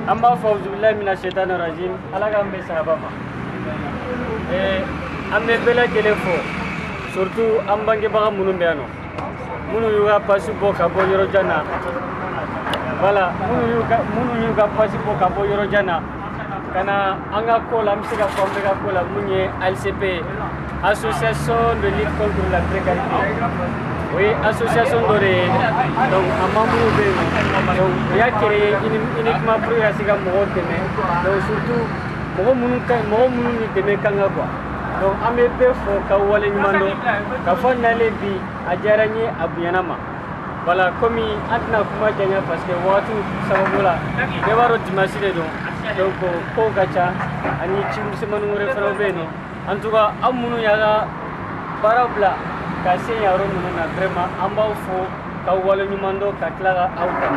Amba fawzubillahi mina shaitanir rajim ala ga mbe sahaba ma ambe bela gelefo surtout ambange baga munum be ano munu yuga passport ka bo yoro jana wala munu yuga passport ka bo yoro jana kana anga kola msiga kombe kola munye LCP association de lutte contre la précarité. Oui, association de donc amamou be donc ya créé uniquement pour ya siga mo teme donc surtout mo munu ni teme kanga quoi. Donc ambe be fo ka wale nyumando ka fo nale bi ajaranye abuyanama. Voilà comme adna kuma janya parce que watu sababula ne waro dimanche de donc ko gacha ani chimu semanu refero beno en tout cas amunu yaga parabla ka se yaro munu na vraiment amba fo ka wala nyumando ka klaga auta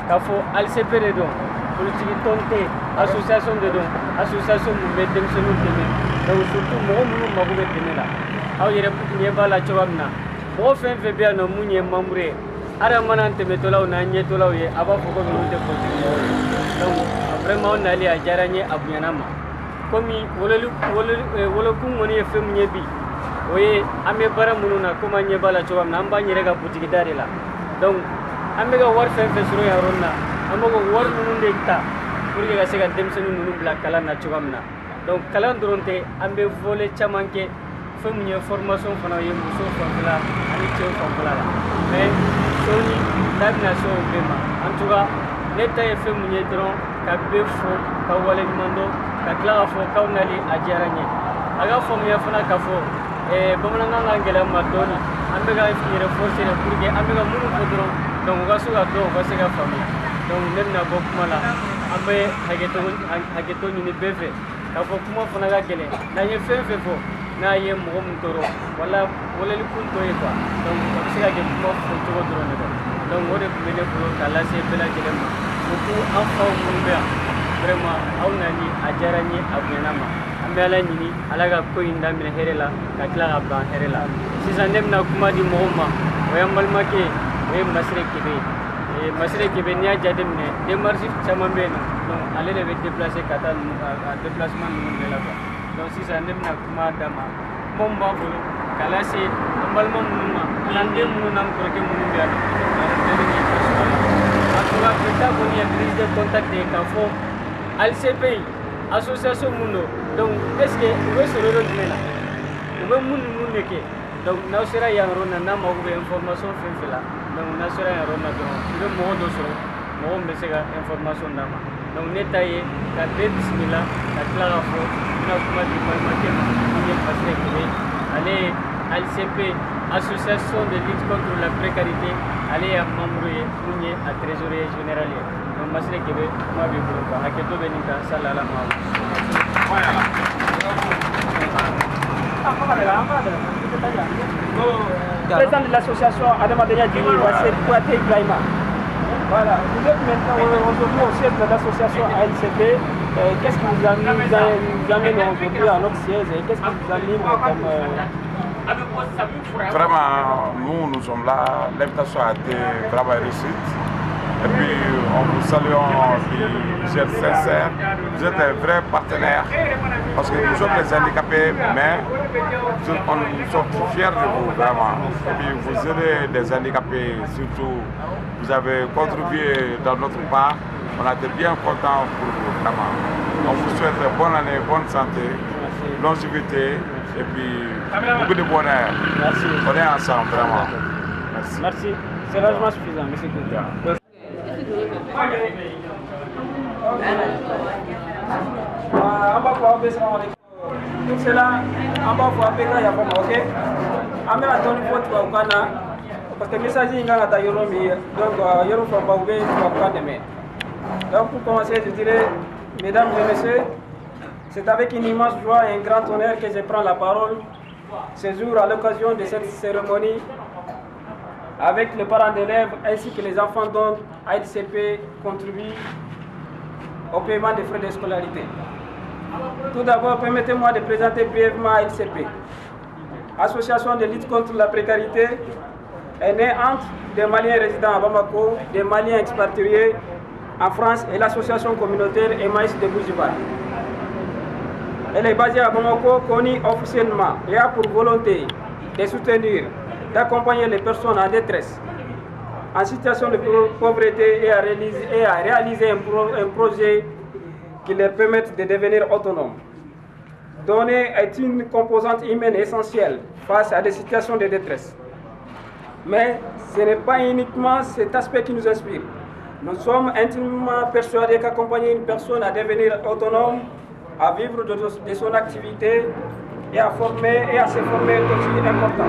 ka fo LCP de don politique tonte association de don association mu bedem senu teme donc surtout mo munu magu be teme la aw yere ne bala chawamna mo fen fe be no munye mambre ara manante metolaw na nyetolaw ye aba fo ko munu de politique donc vraiment on allait à jaranye abuyanama komi wolo kungoni fem nyebi oye ame bara mununa kuma nyebala chowam namba nyerega butiki darila donc ame ga war fem fesuro ya ronna amogo war mununde ta pour ga sega demsenu nunu bla kala na chowamna donc kala doronte ambe volé chamanke fem nye formation fana ye muso fambula ani chew fambula la mais soni tabna so bema en tout cas neta fem nye dron ka befo ka wale mando ka kla fo ka nali ajaranye aga fo mi fana ka fo bamananga ngangela madoni ambe ga fi renforcer pour que ambe ga munu fodron donc ga suga do ga sega famille donc nenna bo kumala ambe hageto ni befe ka fo kuma fana ga gele na ye fefe fo na ye mo mutoro wala li kunto e quoi donc ko sega ge mo fo to do ne donc wode mene ko kala se bela gele ma ko afa mumbe vraiment awnani ajaranye abunama amela nini alaga ko inda mine herela ka kla ga ban herela sisa nemna kuma di mohoma wayambal make e masre kebe nya jademne de marsi chamambe no donc aller le déplacer kata déplacement no la donc sisa nemna kuma dama momba bolo kala se ambal momma lande munam ko ke munum ya atuga peta ko ni prise de contact de kafo LCP association mundo donc est-ce que vous serez là vous mun ke donc na sera ya rona na ma ko information fela donc na sera ya rona donc le mo do so mo be sega information dama donc netaye ka be bismillah ka klara fo na kuma di palmate ni passer que allez LCP association de lutte contre la précarité allez à membre et à trésorier général donc masre que ma be pour ka haketo benika sallallahu alaihi wasallam président de l'association Adamadenia Dini Kouate Ibrahima. Voilà, vous êtes maintenant aujourd'hui au siège de l'association ALCP. Qu'est-ce qui vous amène aujourd'hui à notre siège et qu'est-ce qui vous anime comme... Vraiment, nous sommes là, l'invitation a été vraiment réussite. Et puis, on vous salue, vous êtes sincères, vous êtes un vrai partenaire. Parce que nous sommes les handicapés, mais nous sommes fiers de vous, vraiment. Et puis, vous aidez les handicapés, surtout, vous avez contribué dans notre part. On a été bien contents pour vous, vraiment. On vous souhaite bonne année, bonne santé, longévité, et puis beaucoup de bonheur. Merci. On est ensemble, vraiment. Merci. Merci. C'est largement suffisant, monsieur Kouta. C'est là, on va voir avec la ok? Amé a donné votre wakana parce que le message est dans la Yoromi, donc Yoro faut pas oublier wakana demain. Donc pour commencer, je dirais, mesdames et messieurs, c'est avec une immense joie et un grand honneur que je prends la parole ce jour à l'occasion de cette cérémonie avec les parents d'élèves ainsi que les enfants dont ALCP contribue au paiement des frais de scolarité. Tout d'abord, permettez-moi de présenter brièvement ALCP. Association de lutte contre la précarité est née entre des Maliens résidant à Bamako, des Maliens expatriés en France est l'association communautaire Emmaüs de Bougival. Elle est basée à Bamako, connue officiellement et a pour volonté de soutenir, d'accompagner les personnes en détresse, en situation de pauvreté et à réaliser un projet qui leur permette de devenir autonomes. Donner est une composante humaine essentielle face à des situations de détresse. Mais ce n'est pas uniquement cet aspect qui nous inspire. Nous sommes intimement persuadés qu'accompagner une personne à devenir autonome, à vivre de son activité et à se former est aussi important.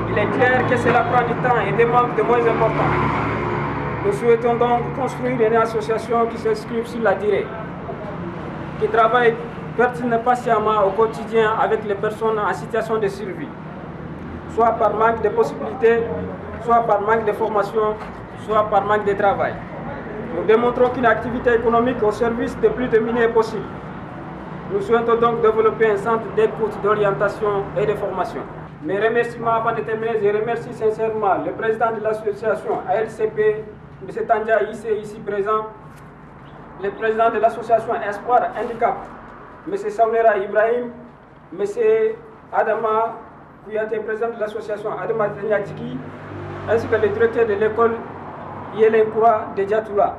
Il est clair que cela prend du temps et demande de moins important. Nous souhaitons donc construire une association qui s'inscrive sur la durée, qui travaille patiemment au quotidien avec les personnes en situation de survie, soit par manque de possibilités, soit par manque de formation, soit par manque de travail. Nous démontrons qu'une activité économique au service des plus démunis est possible. Nous souhaitons donc développer un centre d'écoute, d'orientation et de formation. Mes remerciements avant de terminer, je remercie sincèrement le président de l'association ALCP, M. Tandja ici présent, le président de l'association Espoir Handicap, M. Saunera Ibrahim, M. Adama Kouyaté, président de l'association Adama Tenyatiki, ainsi que le directeur de l'école Yelenkoura de Djatoula,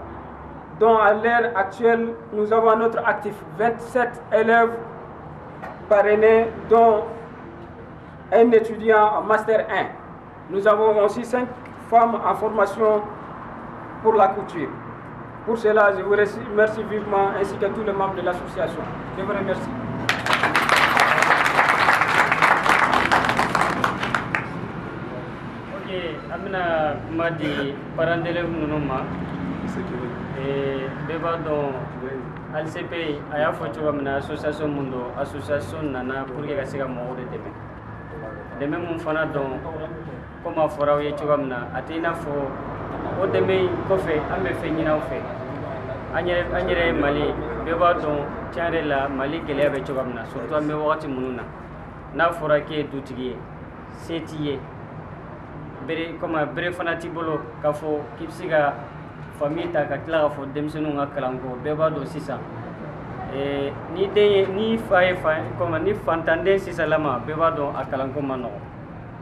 dont à l'heure actuelle, nous avons à notre actif 27 élèves parrainés, dont un étudiant en Master 1. Nous avons aussi 5 femmes en formation pour la couture. Pour cela, je vous remercie vivement, ainsi que tous les membres de l'association. Je vous remercie. Ok, amina kumadi parandele munuma. Beba don ALCP a y'a fɔ cogo min na association mun don association nana pour que ka se ka mɔgɔw de dɛmɛ dɛmɛ mun fana dɔn comme a fɔra aw ye cogo min na a tɛ i n'a fɔ o dɛmɛ in kɔfɛ an bɛ fɛn ɲini aw fɛ an yɛrɛ ye Mali bɛɛ b'a dɔn tiɲɛ yɛrɛ la Mali gɛlɛya bɛ cogo min na surtout an bɛ wagati minnu na n'a fɔra k'e ye dutigi ye se t'i ye bere fana t'i bolo k'a fɔ k'i bɛ se ka famille ta ka tila k'a fɔ denmisɛnninw ka kalanko bɛɛ b'a dɔn sisan ni den ye ni fa ye ni fantanden sisan lama bɛɛ b'a dɔn a kalanko ma nɔgɔ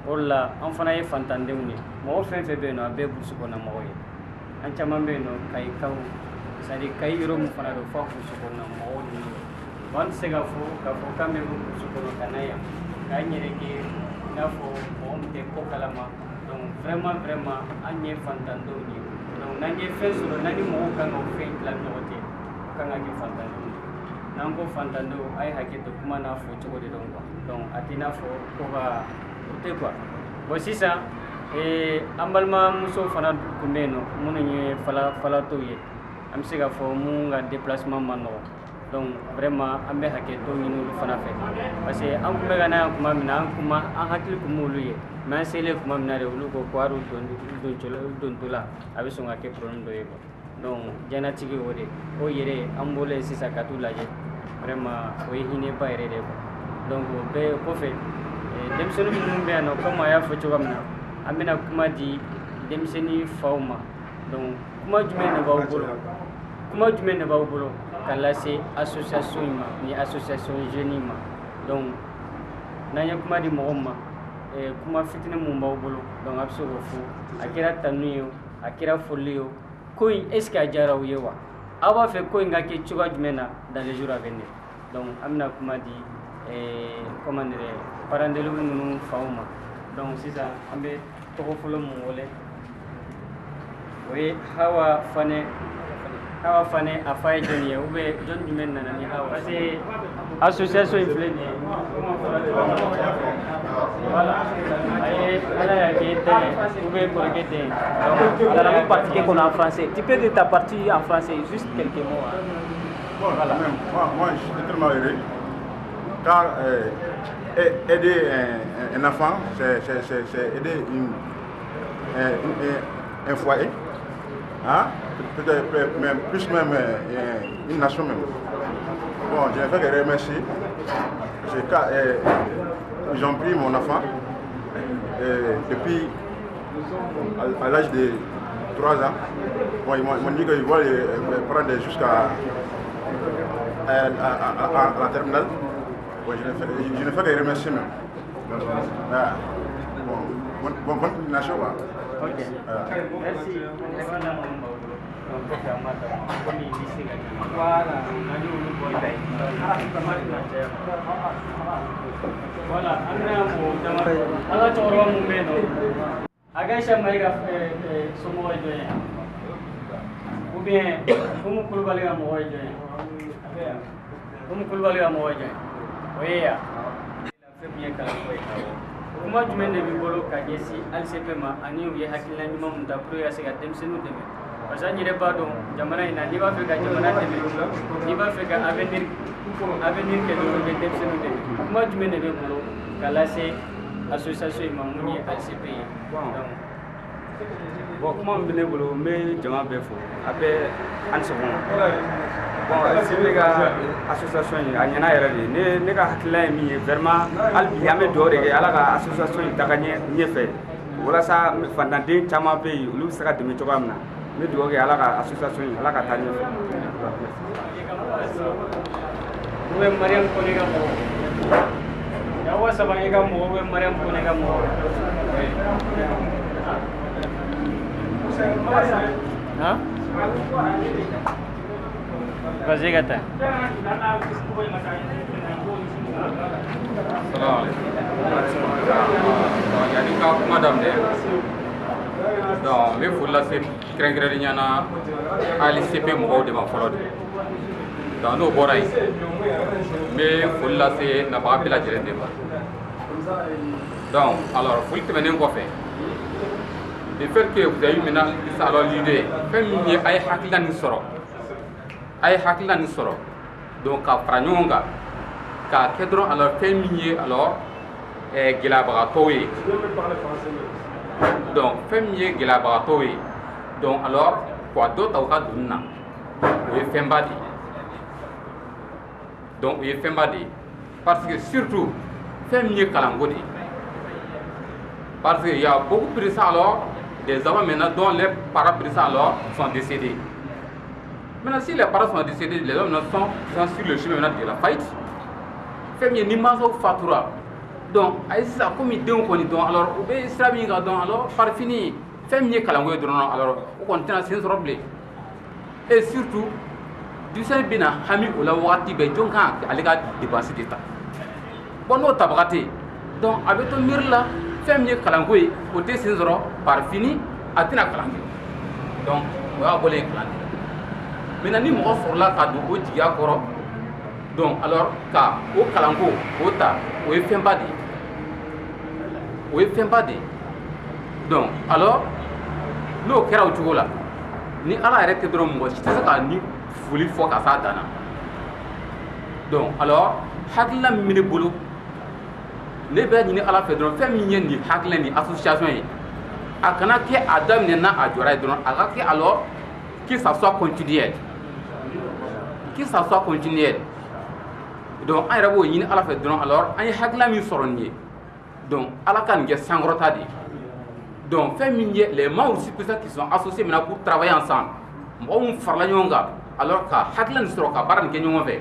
o de la an fana ye fantandenw de mɔgɔ fɛn fɛn bɛ yen nɔ a bɛɛ ye burusi kɔnɔna mɔgɔw ye an caman bɛ yen nɔ kayikaw c'est-à-dire kayi yɔrɔ min fana don fɔ burusi kɔnɔna mɔgɔw de ye bon an tɛ se k'a fɔ k'an bɛ bɔ burusi kɔnɔ ka na yan k'an yɛrɛ kɛ i n'a fɔ mɔgɔ min tɛ ko kalama donc vraiment an ye fantandenw de ye donc n'an ye fɛn sɔrɔ n'an ni mɔgɔw kan ka o fɛn dilan ɲɔgɔn cɛ kan ka kɛ fantandenw de n'an ko fantandenw a ye hakɛ to kuma n'a fɔ cogo de dɔn quoi donc a tɛ i n'a fɔ ko ka o tɛ quoi bon sisan an balimamuso fana tun bɛ yen nɔ minnu ye falatɔw ye an bɛ se k'a fɔ mun ka déplacement ma nɔgɔ donc vraiment an bɛ hakɛ to ɲini olu fana fɛ parce que an tun bɛ ka na yan tuma min na an hakili tun b'olu ye mais an selen tuma min na de olu ko ko hali u donto la a bɛ sɔn ka kɛ problème dɔ ye quoi donc diɲɛlatigɛ o de o yɛrɛ an bolo yen sisan ka t'u lajɛ vraiment o ye hinɛba yɛrɛ de quoi donc o bɛɛ kɔfɛ denmisɛnnin minnu bɛ yan nɔ comme a y'a fɔ cogo min na an bɛna kuma di denmisɛnnin faw ma donc kuma jumɛn de b'aw bolo ka lase association in ma ni association jeune ma donc n'an ye kuma di mɔgɔw ma kuma fitinin mun b'aw bolo donc a bɛ se k'o fɔ a kɛra tanu ye o a kɛra foli ye o ko in est ce que a diyara aw ye wa aw b'a fɛ ko in ka kɛ cogoya jumɛn na dans les jours à venir donc an bɛna kuma di comment dire parents d'élèves ninnu faw ma donc sisan an bɛ tɔgɔ fɔlɔ mun wele o ye Hawa Fane a fa ye jɔn ye ou bien jɔn jumɛn nana ni Hawa parce que association in filɛ nin ye voilà a ye ala y'a kɛ den ye ou bien kɔrɔkɛ den ye Nous allons pratiquer qu'on est en français. Tu peux dire ta partie en français, juste quelques mots. Hein. Bon, voilà. Moi, je suis tellement heureux. Car aider un enfant, c'est aider un foyer. Hein? Peut-être même plus même une nation même. Bon, je vais les remercier. Ils ont pris mon enfant depuis à l'âge de 3 ans. Bon, ils m'ont dit qu'ils veulent prendre jusqu'à la terminale. Bon, je ne fais que les remercier même. Voilà. Bon, bonne continuation. Ok. Merci. Voilà, ala cɛkɔrɔba mun bɛ yen nɔ a ka Aicha Mayiga somɔgɔ ye jɔn ye ou bien Umu Kulubali ka mɔgɔ ye jɔn ye Umu Kulubali ka mɔgɔ ye jɔn ye o ye yan fɛn min ye kalanko ye kuma jumɛn de b'i bolo ka ɲɛsin ALCP ma ani u ye hakilina ɲuman mun ta pour que ka se ka denmisɛnninw dɛmɛ parce que an yɛrɛ b'a dɔn jamana in na n'i b'a fɛ ka jamana dɛmɛ n'i b'a fɛ ka avenir kɛ dɔrɔn i bɛ denmisɛnninw dɛmɛ kuma jumɛn de bɛ bolo ka lase association in ma mun ye ALCP ye bon kuma min bɛ ne bolo n bɛ jama bɛɛ fo a bɛ an sɔgɔma bon ALCP ka association in a ɲɛna yɛrɛ de ne ka hakilina ye min ye vraiment hali bi an bɛ dugawu de kɛ ala ka association in taga ɲɛfɛ walasa fantanden caman bɛ yen olu bɛ se ka dɛmɛ cogoya min na n bɛ dugawu kɛ ala ka association in ala ka taa ɲɛfɛ. ou bien Mariam Kone ka mɔgɔ Yawa Saba ka mɔgɔ ou bien Mariam Kone ka mɔgɔ hein? Vas-y Gata. Yani ka kuma daminɛ donc n bɛ foli lase kɛrɛnkɛrɛnnenya la ALCP mɔgɔw de ma fɔlɔ de donc n'o bɔra yen n bɛ foli lase nabaga bɛɛ lajɛlen de ma donc alors foli tɛmɛnen kɔfɛ le fait que vous avez eu maintenant alors l'idée fɛn min ye a ye hakilina nin sɔrɔ donc ka fara ɲɔgɔn kan k'a kɛ dɔrɔn alors fɛn min ye alors gɛlɛyabagatɔw ye donc fɛn min ye gɛlɛyabagatɔw ye donc alors k'a dɔ ta u ka donni na o ye fɛnba de ye donc o ye fɛnba de ye parce que surtout fɛn min ye kalanko de ye parce que il y a beaucoup de personnes alors des enfants maintenant dont les parents présents alors sont décédés. Maintenant, si les parents sont décédés, les hommes sont sur le chemin maintenant de la faillite. Fait mieux ni maso fatura. Donc, ça comme ils donnent donc alors ou bien ça bien donc alors par fini. Fait mieux kalangoy donc alors on continue sans problème. Et surtout du sein bina hami ou la wati be jonka alega dépenser d'état. Bon no tabagate. Donc avec ton mur là fait mieux kalangoy côté sans par fini atina kalangoy. Donc on va voler kalangoy. Maintenant ni mɔgɔ sɔrɔla ka don o jigiya kɔrɔ donc alors ka o kalanko o ta o ye fɛnba de ye o ye fɛnba de ye donc alors n'o kɛra o cogo la ni ala yɛrɛ tɛ dɔrɔn mɔgɔ si tɛ se ka ni foli fɔ ka s'a dan na donc alors hakilina min bɛ ne bolo ne bɛ ɲini ala fɛ dɔrɔn fɛn min ye nin hakilina ni association ye a kana kɛ a daminɛ na a jɔra ye dɔrɔn a ka kɛ alors que ça soit continuel. Que ça soit continuel. Donc, on a ɲini ala fɛ dɔrɔn alors an ye hakilina min sɔrɔ nin ye donc ala ka nin kɛ sankɔrɔta de donc fɛn min ye les membres qui sont associés maintenant pour travailler ensemble mɔgɔ min farala ɲɔgɔn kan alors ka hakilina nin sɔrɔ ka baara nin kɛ ɲɔgɔn fɛ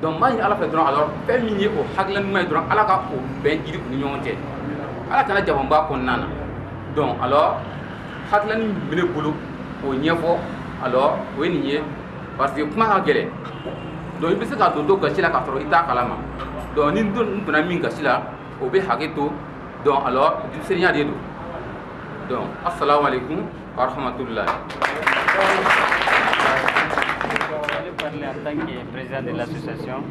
donc n b'a ɲini ala fɛ dɔrɔn alors fɛn min ye o hakilina ɲuman ye dɔrɔn ala ka o bɛn jiri u ni ɲɔgɔn cɛ ala kana jafanba kɔnɔna na donc alors hakilina min bɛ ne bolo o ɲɛfɔ alors o ye nin ye parce que kuma ka gɛlɛn donc i bɛ se ka don dɔ gasi la k'a sɔrɔ i t'a kalama donc ni n donna min gasi la o bɛ hakɛ to donc alors denmisɛnninya de don donc asalaamaaleykum wa rahmatulah. Vous allez parler en tant que président de l'association,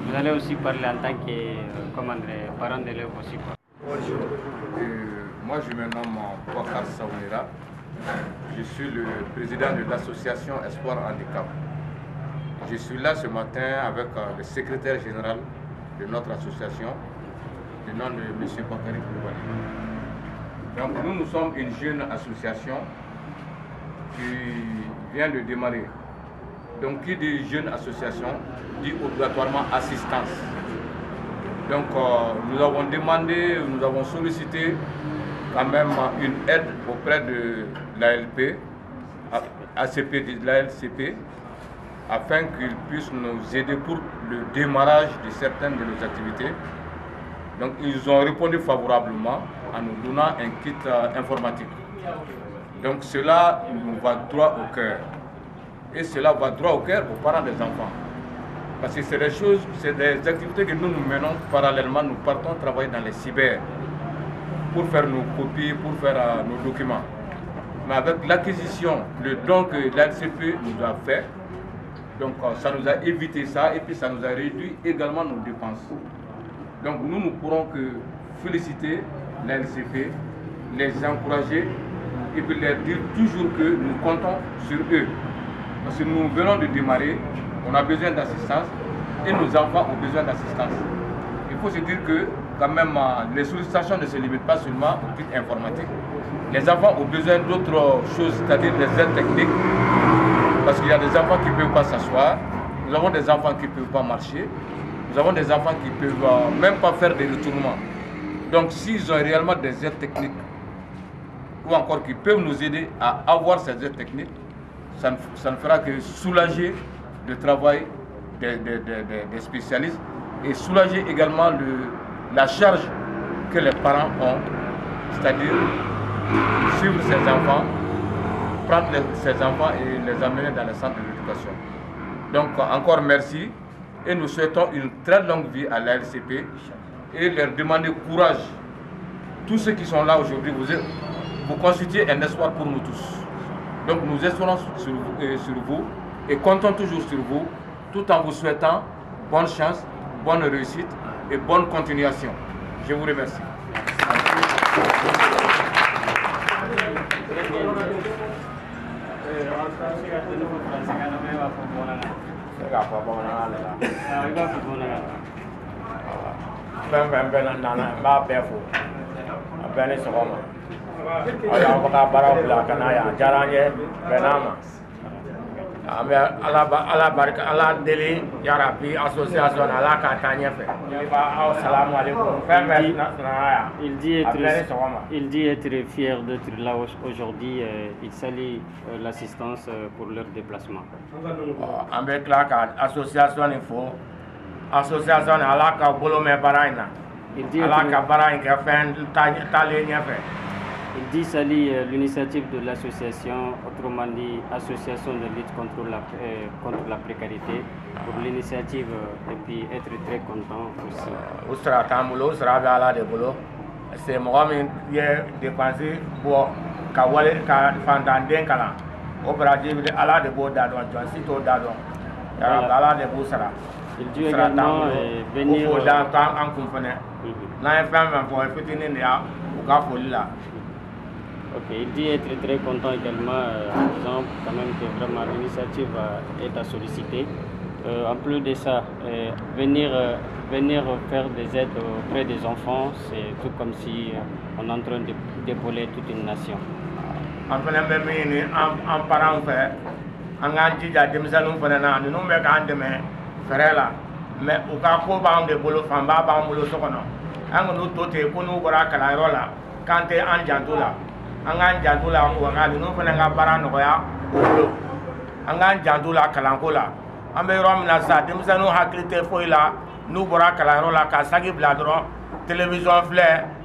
vous allez aussi parler en tant que parent d'élèves aussi. Bonjour, moi je me nomme Bokar Saounira. Je suis le président de l'association Espoir Handicap. Je suis là ce matin avec le secrétaire général de notre association, du nom de M. Bakary Koulibaly. Donc nous sommes une jeune association qui vient de démarrer. Donc qui dit jeune association dit obligatoirement assistance. Donc nous avons demandé, nous avons sollicité quand même une aide auprès de l'ALP ACP de la LCP afin qu'ils puissent nous aider pour le démarrage de certaines de nos activités. Donc ils ont répondu favorablement en nous donnant un kit informatique. Donc cela nous va droit au cœur. Et cela va droit au cœur aux parents des enfants. Parce que c'est des choses, c'est des activités que nous menons parallèlement. Nous partons travailler dans les cyber pour faire nos copies, pour faire nos documents. Mais avec l'acquisition, le don que l'ALCP nous a fait, donc ça nous a évité ça et puis ça nous a réduit également nos dépenses. Donc nous ne pourrons que féliciter l'ALCP, les encourager et puis leur dire toujours que nous comptons sur eux. Parce que nous venons de démarrer, on a besoin d'assistance et nos enfants ont besoin d'assistance. Il faut se dire que quand même les sollicitations ne se limitent pas seulement au kit informatique. Les enfants ont besoin d'autres choses, c'est-à-dire des aides techniques. Parce qu'il y a des enfants qui ne peuvent pas s'asseoir, nous avons des enfants qui ne peuvent pas marcher, nous avons des enfants qui ne peuvent même pas faire des retournements. Donc s'ils ont réellement des aides techniques, ou encore qui peuvent nous aider à avoir ces aides techniques, ça ne fera que soulager le travail des spécialistes et soulager également la charge que les parents ont, c'est-à-dire suivre ces enfants, prendre ces enfants et les amener dans les centres de l'éducation. Donc encore merci et nous souhaitons une très longue vie à la LCP et leur demander courage. Tous ceux qui sont là aujourd'hui, vous constituez un espoir pour nous tous. Donc nous espérons sur vous et comptons toujours sur vous, tout en vous souhaitant bonne chance, bonne réussite et bonne continuation. Je vous remercie. Allah deli ya Rabbi association ala ka tanya fe assalamu alaikum il dit être fier d'être là aujourd'hui. Il salue l'assistance pour leur déplacement. Avec la association info association ala ka bolo me baraina ala ka barain ka fen tali nya fe. Il dit salut l'initiative de l'association, autrement dit association de lutte contre la précarité, pour l'initiative et puis être très content aussi. Usra tamulo usra bala de bolo, c'est moi qui ai dépensé pour kawale ka fandanden kala. Opérative de ala de bo dadon, John Sito dadon. Yara bala de busra. Il dit également venir dans en compagnie. Na femme pour fitiner ya ou ka folila. Ok, il dit être très content également en disant quand même que vraiment l'initiative est à solliciter. En plus de ça, venir faire des aides auprès des enfants, c'est tout comme si on est en train d'épauler toute une nation. En faisant même en parlant fait, en gagnant des démissions pour nous nous mettons demain faire là, mais au cas où on de boulot femme va on boulot sokono, on nous tout est pour nous voir la rola quand tu es en jandoula. Angan jadula wakali no fana nga bara no ya bolo angan jadula kalankola ambe rom na sa demsanu haklite foila nu bora kalanrola ka sagi bladro télévision flé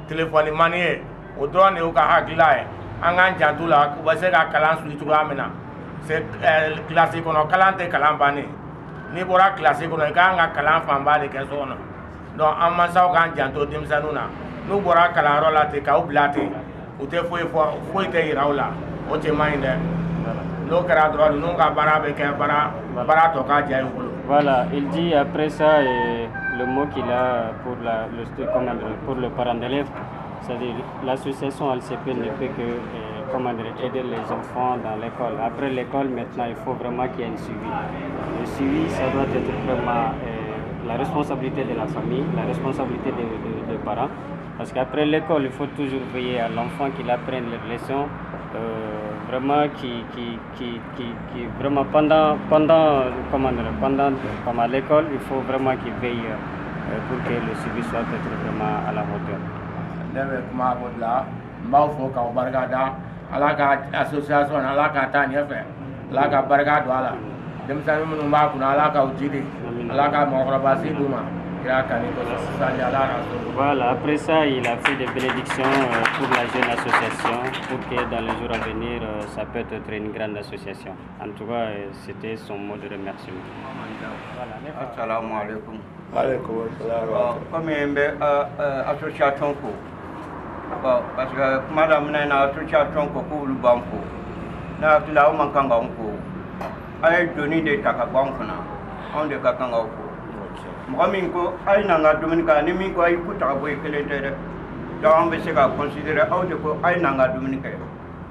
téléphone manié o drone o ka hakila angan jadula ko base ka kalan su tuga mena c'est classique no kalante kalambani ni bora classique no ka nga kalan famba de kesono donc amma sa ka janto demsanu na nu bora kalanrola te ka oblate. Voilà, il dit après ça le mot qu'il a pour le parent d'élève, c'est-à-dire l'association LCP ne fait que aider les enfants dans l'école. Après l'école, maintenant, il faut vraiment qu'il y ait un suivi. Le suivi, ça doit être vraiment la responsabilité de la famille, la responsabilité des parents. Parce qu'après l'école, il faut toujours veiller à l'enfant qu'il apprenne les leçons, vraiment vraiment pendant l'école, il faut vraiment qu'il veille pour que le suivi soit vraiment à la hauteur. ala ka association ala ka taa ɲɛfɛ ala ka barika don a la denmisɛnnin minnu b'a kunna ala ka u jidi ala ka mɔgɔkɔrɔba si d'u ma kira kani kosɔn sali ala rasul. Voilà, après ça, il a fait des bénédictions pour la jeune association pour que dans les jours à venir, ça peut être une grande association. En tout cas, c'était son mot de remerciement. Voilà. Assalamu alaikum. Alaikum assalam. Comme une association parce que madame n'a une association pour le banco. N'a pas la mankanga onko. Ay doni de takabankuna. On de kakanga onko. Mɔgɔ ko a ye n'an ka dumuni kɛ ni min ko a ye ku taga bɔ kelen tɛ dɛ donc an bɛ se ka considérer aw de ko a ye n'an ka dumuni kɛ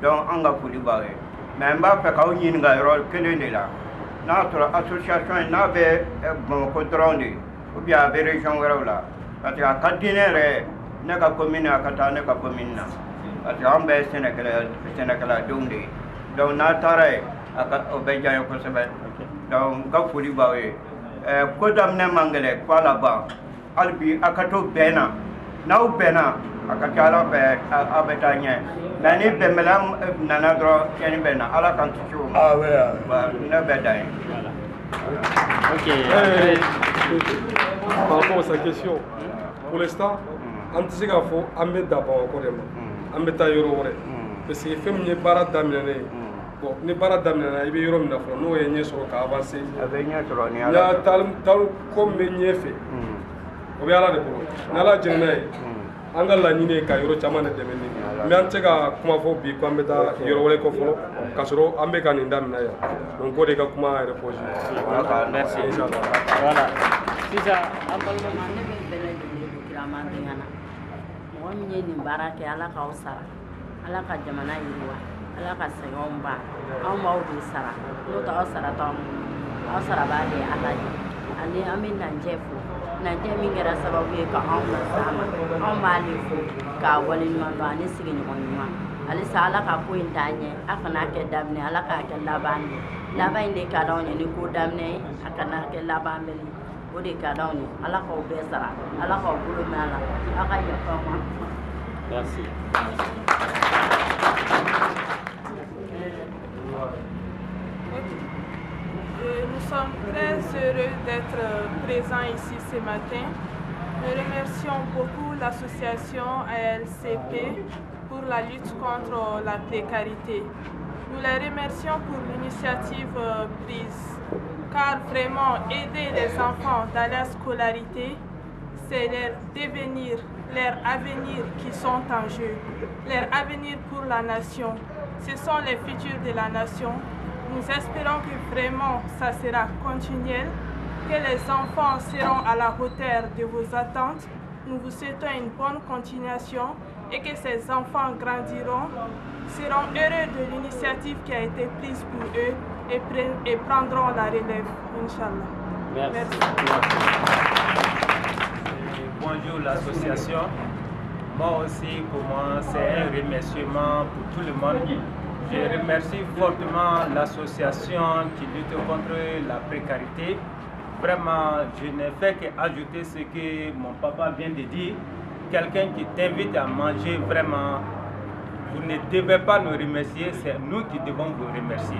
donc an ka foli b'aw ye mais n b'a fɛ k'aw ɲininka yɔrɔ kelen de la n'a sɔrɔ association in n'a bɛ Bamakɔ dɔrɔn de ou bien a bɛ région wɛrɛw la parce que a ka di ne yɛrɛ ne ka commune a ka taa ne ka commune na parce que an bɛɛ sɛnɛkɛladenw de ye donc n'a taara yen o bɛ diya n ye kosɛbɛ donc n ka foli b'aw ye. Ko daminɛ man gɛlɛn f'a laban hali bi a ka to bɛn na n'aw bɛnna a ka ca Ala fɛ a bɛ taa ɲɛ mais ni bɛnbaliya nana dɔrɔn tiɲɛni bɛ na Ala k'an kisi o ma ne bɛ dan ye. Par rapport à sa question, pour l'instant, an tɛ se k'a fɔ an bɛ da Bamakɔ de ma an bɛ taa yɔrɔ wɛrɛ parce que fɛn min ye baara daminɛnen ye bon ni baara daminɛna i bɛ yɔrɔ min na fɔlɔ n'o ye ɲɛ sɔrɔ ka avancer a bɛ ɲɛ sɔrɔ ni Ala y'a taali ko min bɛ ɲɛ fɛ o bɛ Ala de bolo ni Ala jɛnna ye an ka laɲini ye ka yɔrɔ caman de dɛmɛ ni mais an tɛ se ka kuma fɔ bi ko an bɛ taa yɔrɔ wɛrɛ kɔ fɔlɔ k'a sɔrɔ an bɛ ka nin daminɛ yan donc o de ka kuma yɛrɛ pɔsi. Merci. Voilà. Sisan an balima ne bɛ bɛɛ lajɛlen don kirama denkɛ na mɔgɔ min ye nin baara kɛ Ala k'aw sara Ala ka jamana yiriwa Ala ka sɛgɛnw ban anw b'aw de sara n'o tɛ aw sara t'anw bolo aw sara b'a de Ala ye ani an bɛ Nanjɛ fo Nanjɛ min kɛra sababu ye ka anw las'a ma anw b'ale fo k'a waleɲuman dɔn ani sigiɲɔgɔn ɲuman halisa Ala ka ko in taa ɲɛ a kana kɛ daminɛ Ala k'a kɛ laban ye laban in de ka d'anw ye ni ko daminɛ ye a kana kɛ laban bɛlen o de ka d'anw ye Ala k'aw bɛɛ sara Ala k'aw bolo mɛn a la aw ka yafa n ma. Merci. Nous sommes très heureux d'être présents ici ce matin. Nous remercions beaucoup l'association ALCP pour la lutte contre la précarité. Nous les remercions pour l'initiative prise, car vraiment aider les enfants dans la scolarité, c'est leur devenir, leur avenir qui sont en jeu, leur avenir pour la nation. Ce sont les futurs de la nation. Nous espérons que vraiment ça sera continuel, que les enfants seront à la hauteur de vos attentes. Nous vous souhaitons une bonne continuation et que ces enfants grandiront, seront heureux de l'initiative qui a été prise pour eux et prendront la relève, Inch'Allah. Merci. Bonjour l'association. Moi aussi, pour moi, c'est un remerciement pour tout le monde. Je remercie fortement l'association qui lutte contre la précarité. Vraiment, je n'ai fait qu'ajouter ce que mon papa vient de dire. Quelqu'un qui t'invite à manger, vraiment, vous ne devez pas nous remercier, c'est nous qui devons vous remercier.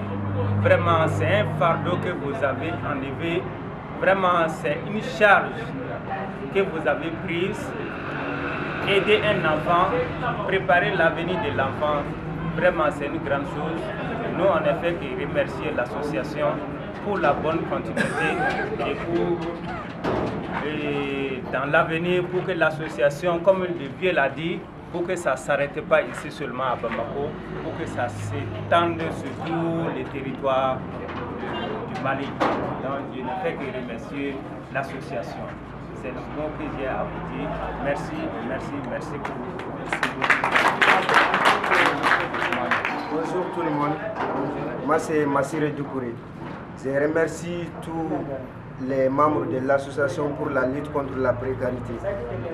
Vraiment, c'est un fardeau que vous avez enlevé. Vraiment, c'est une charge que vous avez prise. Aider un enfant, préparer l'avenir de l'enfant, vraiment c'est une grande chose. Nous, on ne fait que remercier l'association pour la bonne continuité et dans l'avenir pour que l'association, comme le vieux l'a dit, pour que ça ne s'arrête pas ici seulement à Bamako, pour que ça s'étende sur tous les territoires du Mali. Donc je ne fais que remercier l'association. C'est le mot que j'ai à vous dire. Merci, merci, merci beaucoup. Bonjour tout le monde. Moi c'est Massire Doukouré. Je remercie tous les membres de l'association pour la lutte contre la précarité.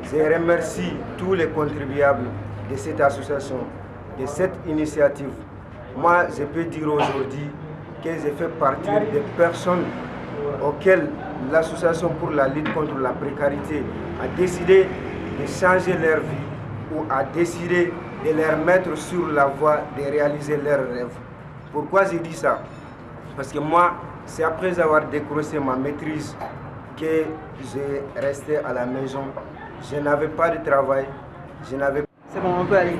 Je remercie tous les contribuables de cette association, de cette initiative. Moi, je peux dire aujourd'hui que je fais partie des personnes auxquelles l'association pour la lutte contre la précarité a décidé de changer leur vie ou a décidé de les mettre sur la voie de réaliser leurs rêves. Pourquoi j'ai dit ça? Parce que moi, c'est après avoir décroché ma maîtrise que j'ai resté à la maison. Je n'avais pas de travail, je n'avais... C'est bon, on peut aller.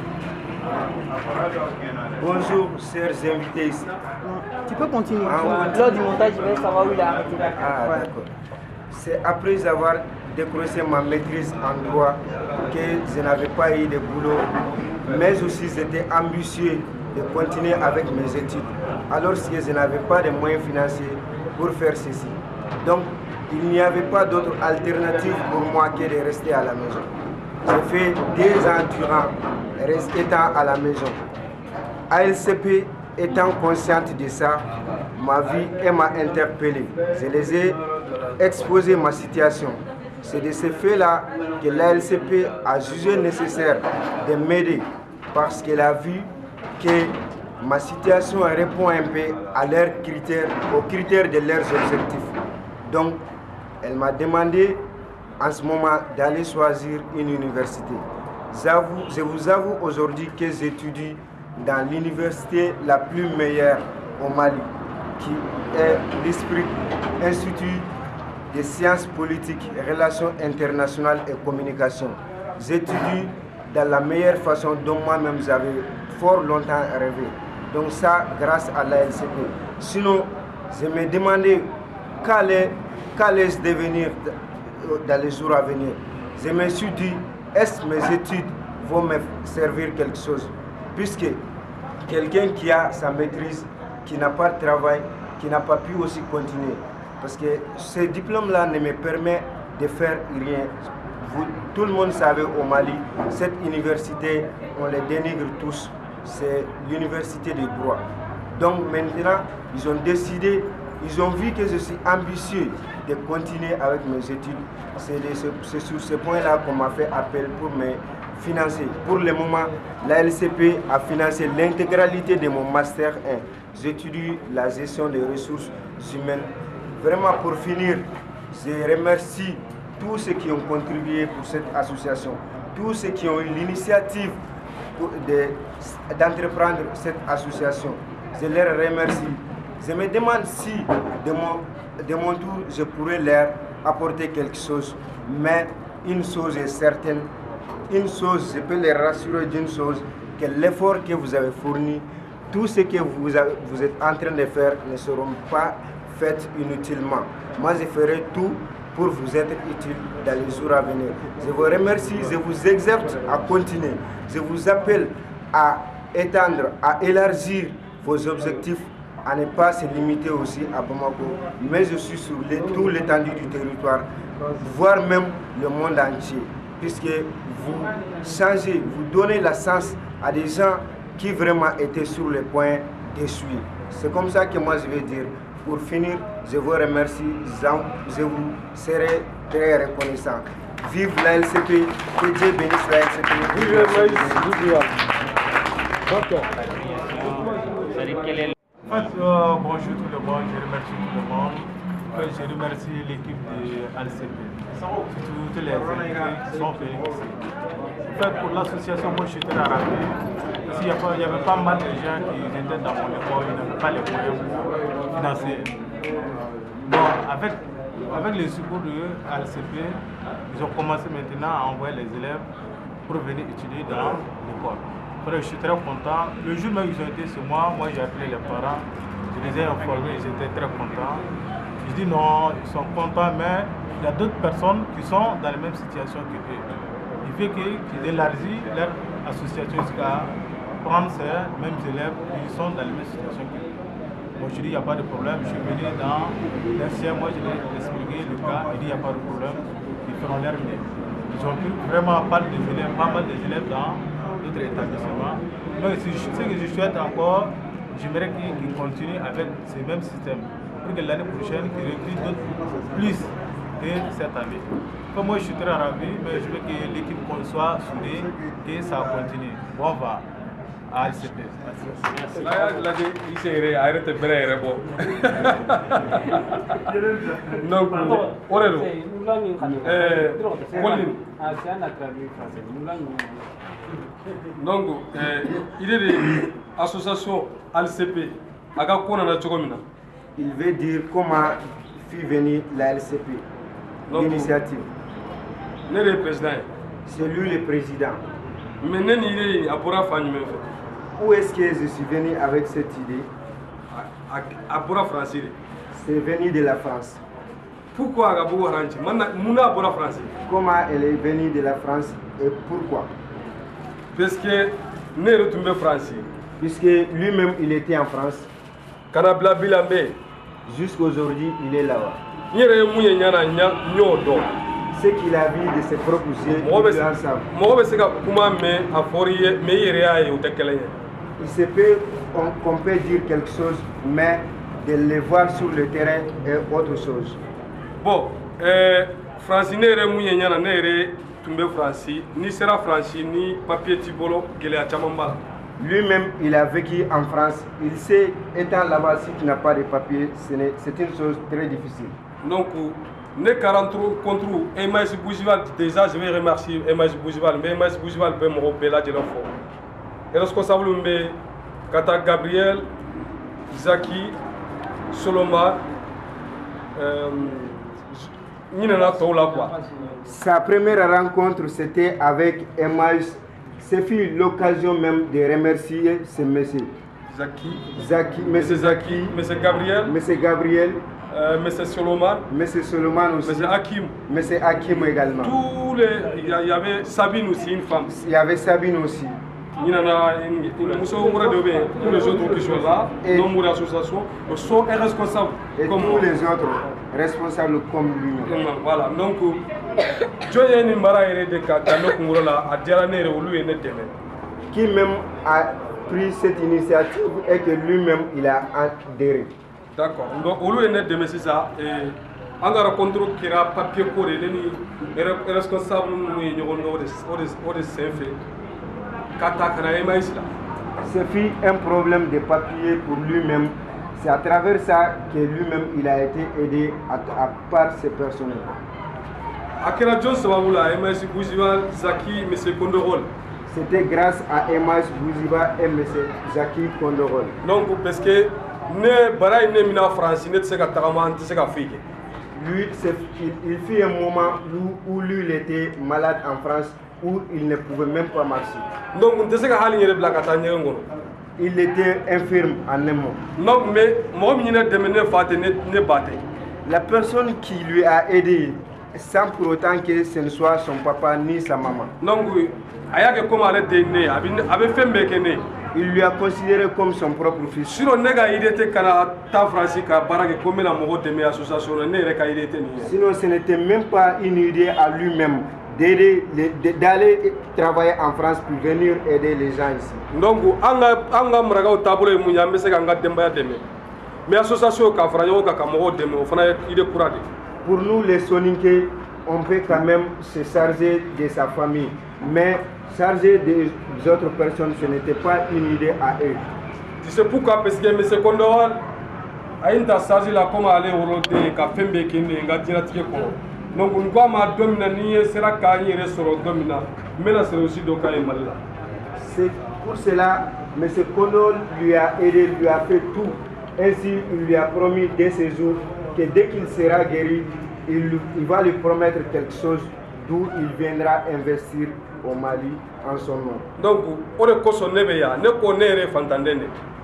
Bonjour, chers invités ici. Tu peux continuer. Lors du montage, je vais savoir où il a arrêté. Ah, ouais. D'accord. C'est après avoir décroché ma maîtrise en droit que je n'avais pas eu de boulot, mais aussi j'étais ambitieux de continuer avec mes études, alors que je n'avais pas de moyens financiers pour faire ceci. Donc, il n'y avait pas d'autre alternative pour moi que de rester à la maison. J'ai fait 2 ans durant, étant à la maison. ALCP étant consciente de ça, ma vie m'a interpellé. Je les ai exposé ma situation. C'est de ce fait-là que l'ALCP a jugé nécessaire de m'aider parce qu'elle a vu que ma situation répond un peu à leurs critères, aux critères de leurs objectifs. Donc, elle m'a demandé en ce moment d'aller choisir une université. Je vous avoue aujourd'hui que j'étudie dans l'université la plus meilleure au Mali, qui est l'Institut des sciences politiques, relations internationales et communication. J'étudie dans la meilleure façon dont moi-même j'avais fort longtemps rêvé. Donc ça, grâce à l'ALCP. Sinon, je me demandais qu'allais-je devenir dans les jours à venir. Je me suis dit, est-ce que mes études vont me servir quelque chose? Puisque quelqu'un qui a sa maîtrise, qui n'a pas de travail, qui n'a pas pu aussi continuer. Parce que ce diplôme-là ne me permet de faire rien. Tout le monde savait au Mali, cette université, on les dénigre tous, c'est l'université des droits. Donc maintenant, ils ont décidé, ils ont vu que je suis ambitieux de continuer avec mes études. C'est sur ce point-là qu'on m'a fait appel pour me financer. Pour le moment, la LCP a financé l'intégralité de mon Master 1. J'étudie la gestion des ressources humaines. Vraiment, pour finir, je remercie tous ceux qui ont contribué pour cette association, tous ceux qui ont eu l'initiative d'entreprendre cette association. Je les remercie. Je me demande si, de mon tour, je pourrais leur apporter quelque chose. Mais une chose est certaine, une chose, je peux les rassurer d'une chose, que l'effort que vous avez fourni, tout ce que vous êtes en train de faire ne seront pas faits inutilement. Moi, je ferai tout pour vous être utile dans les jours à venir. Je vous remercie, je vous exhorte à continuer. Je vous appelle à étendre, à élargir vos objectifs, à ne pas se limiter aussi à Bamako, mais je suis sur tout l'étendue du territoire, voire même le monde entier, puisque vous changez, vous donnez la chance à des gens qui vraiment étaient sur le point d'échouer. C'est comme ça que moi je vais dire. Pour finir, je vous remercie, je vous serai très reconnaissant. Vive la LCP, que Dieu bénisse la LCP. Vive le Maïs, bonjour tout le monde, je remercie tout le monde. Je remercie l'équipe de LCP, surtout tous les invités qui sont venus ici. En fait, pour l'association, moi je suis très ravi. Il y avait pas mal de gens qui étaient dans mon école, ils n'avaient pas les moyens pour financer. Bon, avec le secours de LCP, ils ont commencé maintenant à envoyer les élèves pour venir étudier dans l'école. Je suis très content. Le jour même où ils ont été chez moi, j'ai appelé les parents, je les ai informés, ils étaient très contents. Je dis non, ils sont contents, mais il y a d'autres personnes qui sont dans la même situation que eux. Il fait qu'ils élargissent leur association jusqu'à prendre ces mêmes élèves qui sont dans la même situation que eux. Moi je dis il n'y a pas de problème, je suis venu dans l'ancien, moi je vais expliquer le cas, il dit il n'y a pas de problème, ils feront leur mieux. Ils ont pris vraiment pas mal d'élèves dans d'autres établissements. Donc ce que je souhaite encore, j'aimerais qu'ils continuent avec ce même système pour que l'année prochaine, qu'ils recrutent d'autres plus que cette année. Comme moi je suis très ravi, mais je veux que l'équipe soit soudée et ça continue. Bon va. à ALCP. Il s'est arrêté de donc, donc, il est de l'association ALCP. Il veut dire comment fut venue la LCP, l'initiative. C'est lui le président. Où est-ce que je suis venu avec cette idée? C'est venu de la France. Pourquoi Comment elle est venue de la France et pourquoi? Parce que puisque lui-même il était en France. Jusqu'aujourd'hui il est là-bas. Ce qu'il a vu de ses propres yeux, il se peut qu'on peut dire quelque chose, mais de les voir sur le terrain est autre chose. Bon, France lui-même, il a vécu en France. Il sait, étant là-bas, si tu n'as pas de papier, c'est une chose très difficile. Donc, ne 40 contre Emmaïs Bougival, déjà je vais remercier Emmaïs Bougival, mais Emmaïs Bougival peut me repérer là de l'enfant. Et responsable, Kata Gabriel, Zaki, Solomon, sa première rencontre, c'était avec Emmaïs. Ce fut l'occasion même de remercier ce monsieur. Zaki, monsieur Zaki, monsieur Gabriel, monsieur Solomon, aussi, monsieur Hakim également. Tous les, il y avait Sabine aussi, une femme. Il y avait Sabine aussi. Tous les autres qui sont là, nombre d'associations, sont irresponsables. Et comme tous les autres responsables comme lui. Voilà, donc, qui même a pris cette initiative et que lui-même il a adhéré. D'accord, donc au lieu de mettre ça, on a rencontré qui a papier pour les responsables de ce fut un problème de papier pour lui-même. C'est à travers ça que lui-même il a été aidé à part ses personnels. C'était grâce à Emmaïs Bouziba et M. Zaki Kondorol. Donc, parce que lui, il fut un moment où lui il était malade en France, où il ne pouvait même pas marcher. Donc, il était infirme en un mot. Non, mais la personne qui lui a aidé, sans pour autant que ce ne soit son papa ni sa maman. Il lui a considéré comme son propre fils. Sinon, ce n'était même pas une idée à lui-même d'aller travailler en France pour venir aider les gens ici. Donc, pour nous les Soninké, on peut quand même se charger de sa famille, mais charger des autres personnes, ce n'était pas une idée à eux. Tu sais pourquoi? Parce que M. Kondowal a une chargé là comme aller au roté, café békiné, ngatinatike ko. Donc on doit ma dominer ni sera kanye restaurant domina, mais là c'est aussi donc à Malala. C'est pour cela M. Kondowal lui a aidé, lui a fait tout. Ainsi il lui a promis dès ces jours que dès qu'il sera guéri, il va lui promettre quelque chose d'où il viendra investir au Mali en son nom. Donc,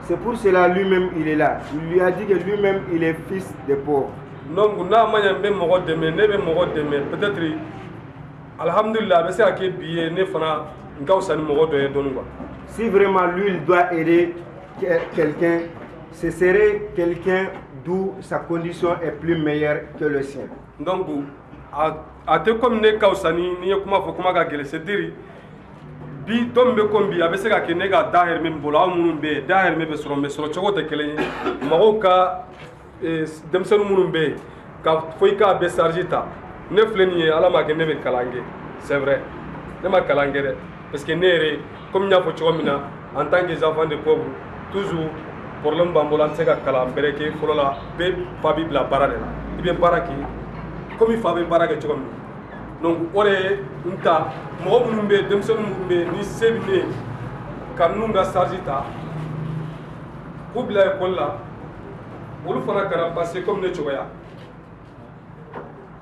c'est pour cela lui-même il est là. Il lui a dit que lui-même il est fils de pauvres. Donc, peut-être, alhamdulillah, si vraiment lui il doit aider quelqu'un, ce serait quelqu'un d'où sa condition est plus meilleure que le sien. Donc, à te comme ne kausani ni kuma fo kuma ga gele sediri bi tombe kombi abese ga kenega daher mem bola munumbe daher mebe soro me soro chogote kele magoka demsenu munumbe ka foika be sarjita ne fleni ala ma ke nebe kalange c'est vrai ne ma kalange parce que nere comme nya fo chomina en tant que enfants de pauvres, toujours problème bambolan se ka kalan bɛrɛ kɛ fɔlɔ la bɛɛ fa bi bila baara de la i bɛ baara kɛ komi fa bɛ baara kɛ cogo min donc o de ye n ta mɔgɔ minnu bɛ yen denmisɛnnin minnu bɛ yen ni se bɛ ne ye ka ninnu ka charge ta k'u bila école la olu fana kana passer comme ne cogoya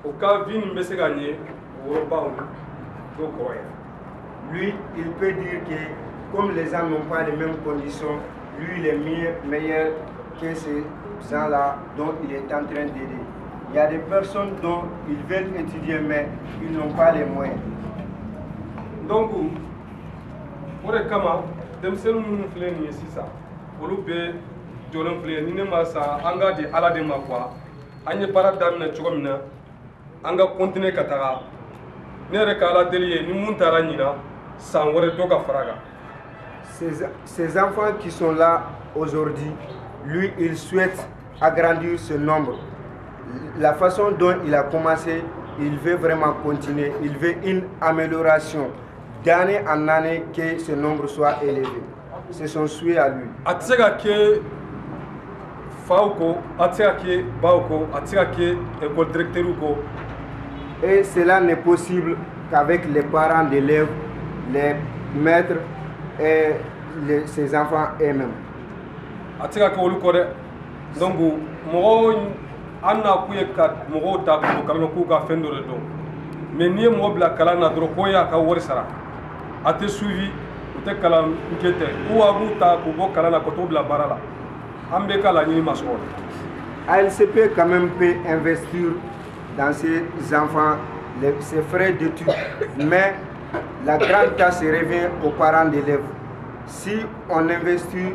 o ka vie nin bɛ se ka ɲɛ wolobaw n'o kɔrɔ ye. Lui, il peut dire que comme les gens n'ont pas les mêmes conditions, lui il est meilleur que ces gens-là dont il est en train d'aider. Il y a des personnes dont ils veulent étudier mais ils n'ont pas les moyens. Donc, pour le kama, denmisɛnnin minnu filɛ nin ye sisan olu bɛɛ jɔlen filɛ ni ne ma sa an ka di ala de ma quoi an ye baara daminɛ cogo min na an ka continuer ka taga ne yɛrɛ ka ala deli ye ni mun taara ɲina san wɛrɛ dɔ ka fara kan. Ces enfants qui sont là aujourd'hui, lui, il souhaite agrandir ce nombre. La façon dont il a commencé, il veut vraiment continuer. Il veut une amélioration d'année en année, que ce nombre soit élevé. C'est son souhait à lui. Et cela n'est possible qu'avec les parents d'élèves, les maîtres et ses enfants eux-mêmes. Donc, anna kuye ka mɔgɔw ta ko kalama k'u ka fɛn dɔ de dɔn mais n'i ye mɔgɔ bila kalan na dɔrɔn ko y'a ka wari sara a tɛ suivi u tɛ kalan kɛ tɛ ou a b'u ta k'u bɔ kalan na ka t'u bila baara la an bɛɛ ka laɲini ma sɔrɔ. ALCP quand même peut investir dans ses enfants ses frais d'études, mais la grande tâche revient aux parents d'élèves. Si on investit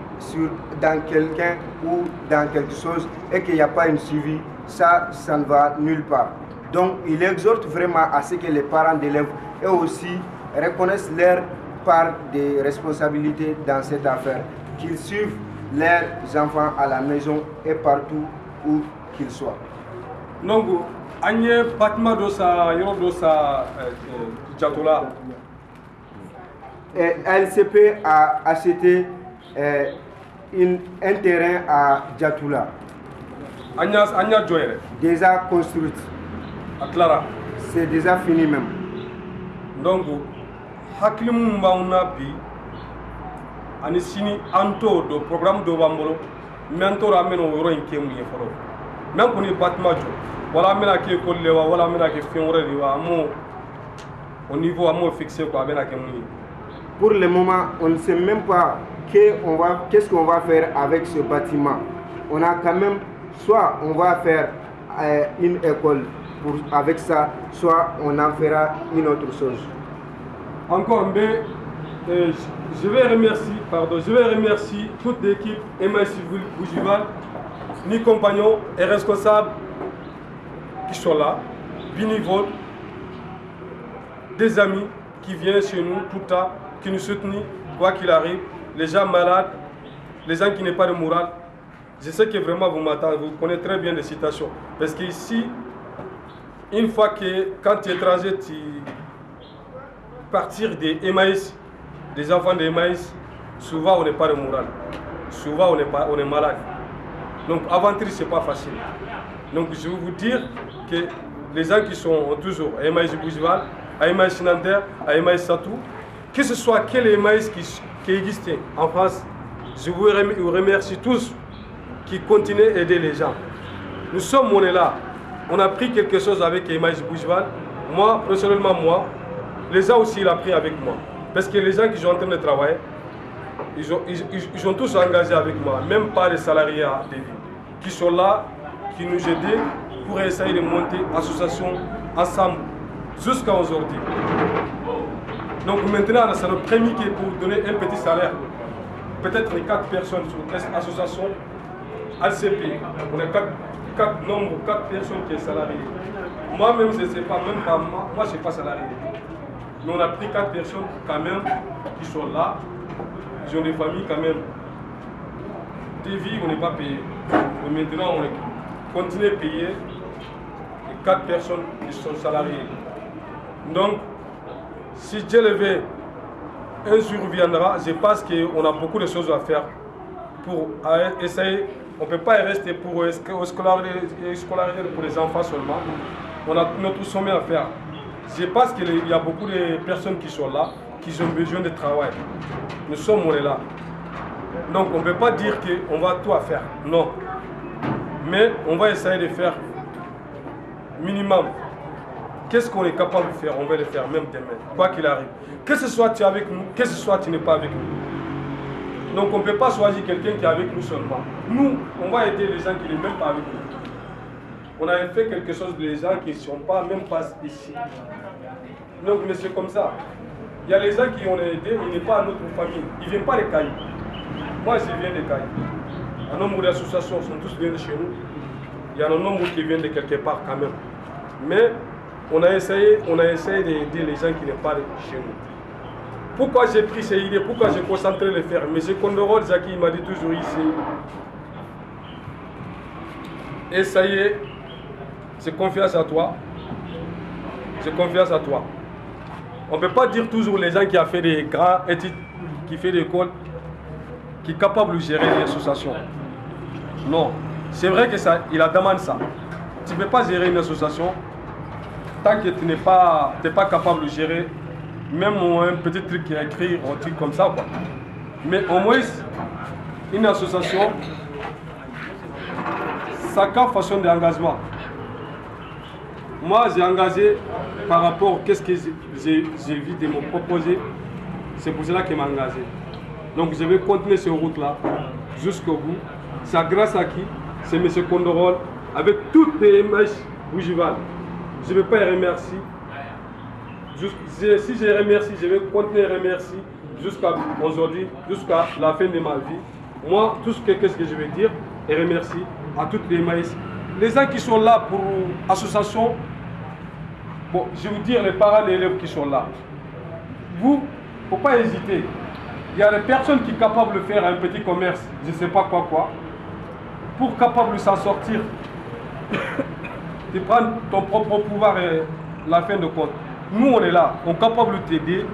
dans quelqu'un ou dans quelque chose et qu'il n'y a pas une suivi, ça ne va nulle part. Donc il exhorte vraiment à ce que les parents d'élèves eux aussi reconnaissent leur part de responsabilité dans cette affaire, qu'ils suivent leurs enfants à la maison et partout où qu'ils soient. Donc, Agnès Fatima Dosa, Yorodosa, Jatola. LCP a acheté un terrain à Jatoula. Anya Joyer. Déjà construite. Clara. C'est déjà fini même. Donc, Hakilim Mbauna Bi, Anisini Anto, do programme de Wambolo, Mentor Ameno Roin Kemu Yeforo. Même pour les bâtiments, voilà, mais la qui est collée, voilà, mais la qui est fait au niveau à moi fixé quoi, avec la Kemu. Pour le moment, on ne sait même pas qu'est-ce qu'on va faire avec ce bâtiment. On a quand même, soit on va faire une école avec ça, soit on en fera une autre chose. Encore, mais je vais remercier toute l'équipe MIC Bougival, mes compagnons et responsables qui sont là, bénévoles, des amis qui viennent chez nous tout le temps, qui nous soutiennent, quoi qu'il arrive, les gens malades, les gens qui n'ont pas de morale. Je sais que vraiment vous m'attendez, vous connaissez très bien les situations. Parce qu'ici, une fois que quand tu es étranger, tu partir des Emmaüs, des enfants des Emmaüs, souvent on n'est pas de morale. Souvent on est malade. Donc aventure, ce n'est pas facile. Donc je vais vous dire que les gens qui sont toujours à Emmaüs Bougival, à Emmaüs Nanterre, à Emmaüs Satou, que ce soit quel Emmaüs qui existe en France, je vous remercie tous qui continuent à aider les gens. Nous sommes, on est là. On a pris quelque chose avec Emmaüs Bougival. Moi, personnellement, les gens aussi, ils ont pris avec moi. Parce que les gens qui sont en train de travailler, ils ont tous engagé avec moi, même pas les salariés de vie, qui sont là, qui nous aident pour essayer de monter l'association ensemble jusqu'à aujourd'hui. Donc maintenant, c'est notre premier qui est pour donner un petit salaire. Peut-être 4 personnes sur l'association ALCP. On a 4 personnes qui sont salariées. Moi-même, je ne sais pas, même pas moi je ne suis pas salarié. Mais on a pris 4 personnes quand même qui sont là. Ils ont des familles quand même. Des vies, on n'est pas payé. Mais maintenant, on continue à payer les 4 personnes qui sont salariées. Donc, si Dieu le veut, un jour viendra, je pense qu'on a beaucoup de choses à faire pour essayer. On ne peut pas rester pour scolariser pour les enfants seulement. On a notre sommet à faire. Je pense qu'il y a beaucoup de personnes qui sont là, qui ont besoin de travail. Nous sommes là. Donc on ne peut pas dire qu'on va tout faire. Non. Mais on va essayer de faire minimum. Qu'est-ce qu'on est capable de faire? On va le faire même demain, quoi qu'il arrive. Que ce soit tu es avec nous, que ce soit tu n'es pas avec nous. Donc on ne peut pas choisir quelqu'un qui est avec nous seulement. Nous, on va aider les gens qui ne sont même pas avec nous. On a fait quelque chose pour les gens qui ne sont pas, même pas ici. Donc, mais c'est comme ça. Il y a les gens qui ont aidé, ils ne sont pas à notre famille. Ils ne viennent pas des Cailles. Moi, je viens des Cailles. Un nombre d'associations sont tous venus chez nous. Il y a un nombre qui viennent de quelque part quand même. Mais on a essayé d'aider les gens qui ne sont pas chez nous. Pourquoi j'ai pris ces idées? Pourquoi j'ai concentré le faire? M. Kondorol Zaki m'a dit toujours ici. Et ça y est, j'ai confiance à toi. J'ai confiance à toi. On ne peut pas dire toujours les gens qui ont fait des grandes études, qui font des écoles, qui sont capables de gérer les associations. Non. C'est vrai que ça, il a demandé ça. Tu ne peux pas gérer une association tant que tu n'es pas capable de gérer même un petit truc qui est écrit, un truc comme ça, quoi. Mais au moins, une association, ça a façon d'engagement. Moi, j'ai engagé par rapport à ce que j'ai vu de me proposer. C'est pour cela qu'il m'a engagé. Donc, je vais continuer cette route-là jusqu'au bout. C'est grâce à qui? C'est M. Kondorol, avec toutes les MH Bougival. Je ne vais pas les remercier. Si je les remercie, je vais continuer à remercier jusqu'à aujourd'hui, jusqu'à la fin de ma vie. Moi, tout ce que je vais dire, et remercie à toutes les maïs. Les gens qui sont là pour l'association, bon, je vais vous dire les parents d'élèves qui sont là. Vous, il ne faut pas hésiter. Il y a des personnes qui sont capables de faire un petit commerce, je ne sais pas quoi, pour capable de s'en sortir. Tu prends ton propre pouvoir et la fin de compte. Nous, on est là, on est capable de t'aider,